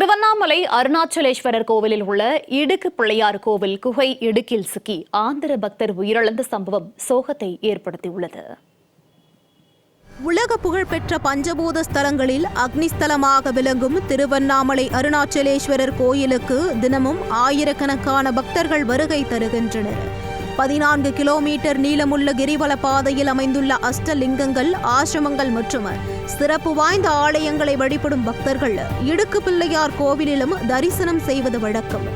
திருவண்ணாமலை அருணாச்சலேஸ்வரர் கோவிலில் உள்ள இடுக்கு பிள்ளையார் கோவில் குகை இடுக்கில் சிக்கி ஆந்திர பக்தர் உயிரிழந்த சம்பவம் சோகத்தை ஏற்படுத்தியுள்ளது. உலக புகழ்பெற்ற பஞ்சபூத ஸ்தலங்களில் அக்னிஸ்தலமாக விளங்கும் திருவண்ணாமலை அருணாச்சலேஸ்வரர் கோயிலுக்கு தினமும் ஆயிரக்கணக்கான பக்தர்கள் வருகை தருகின்றனர். 14 கிலோமீட்டர் நீளமுள்ள கிரிவல பாதையில் அமைந்துள்ள அஷ்டலிங்கங்கள், ஆசிரமங்கள் மற்றும் சிறப்பு வாய்ந்த ஆலயங்களை வழிபடும் பக்தர்கள் இடுக்கு பிள்ளையார் கோவிலிலும் தரிசனம் செய்வது வழக்கம்.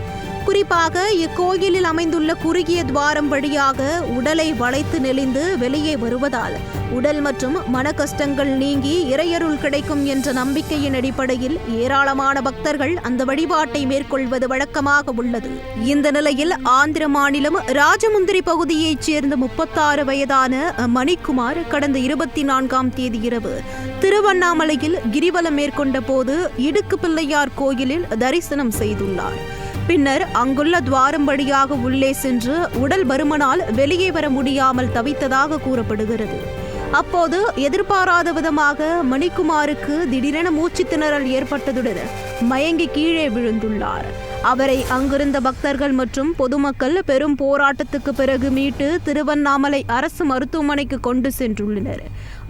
குறிப்பாக இக்கோயிலில் அமைந்துள்ள குறுகிய துவாரம் வழியாக உடலை வளைத்து நெளிந்து வெளியே வருவதால் உடல் மற்றும் மன கஷ்டங்கள் நீங்கி இறையருள் கிடைக்கும் என்ற நம்பிக்கையின் அடிப்படையில் ஏராளமான பக்தர்கள் அந்த வழிபாட்டை மேற்கொள்வது வழக்கமாக உள்ளது. இந்த நிலையில் ஆந்திர மாநிலம் ராஜமுந்திரி பகுதியைச் சேர்ந்த 36 வயதான மணிக்குமார் கடந்த 24ஆம் தேதி இரவு திருவண்ணாமலையில் கிரிவலம் மேற்கொண்ட போது இடுக்கு பிள்ளையார் கோயிலில் தரிசனம் செய்துள்ளார். பின்னர் அங்குள்ள துவாரம் வழியாக உள்ளே சென்று உடல் பருமனால் வெளியே வர முடியாமல் தவித்ததாக கூறப்படுகிறது. அப்போது எதிர்பாராத விதமாக மணிக்குமாருக்கு திடீரென மூச்சு திணறல் ஏற்பட்டதுடன் மயங்கி கீழே விழுந்துள்ளார். அவரை அங்கிருந்த பக்தர்கள் மற்றும் பொதுமக்கள் பெரும் போராட்டத்துக்கு பிறகு மீட்டு திருவண்ணாமலை அரசு மருத்துவமனைக்கு கொண்டு சென்றுள்ளனர்.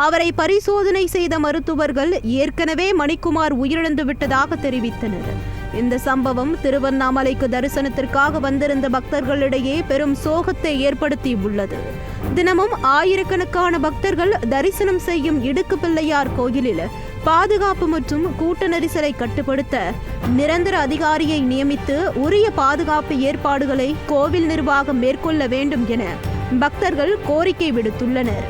அவரை பரிசோதனை செய்த மருத்துவர்கள் ஏற்கனவே மணிக்குமார் உயிரிழந்து விட்டதாக தெரிவித்தனர். இந்த சம்பவம் திருவண்ணாமலைக்கு தரிசனத்திற்காக வந்திருந்த பக்தர்களிடையே பெரும் சோகத்தை ஏற்படுத்தியுள்ளது. தினமும் ஆயிரக்கணக்கான பக்தர்கள் தரிசனம் செய்யும் இடுக்கு பிள்ளையார் கோயிலில் பாதுகாப்பு மற்றும் கூட்ட நெரிசலை கட்டுப்படுத்த நிரந்தர அதிகாரியை நியமித்து உரிய பாதுகாப்பு ஏற்பாடுகளை கோவில் நிர்வாகம் மேற்கொள்ள வேண்டும் என பக்தர்கள் கோரிக்கை விடுத்துள்ளனர்.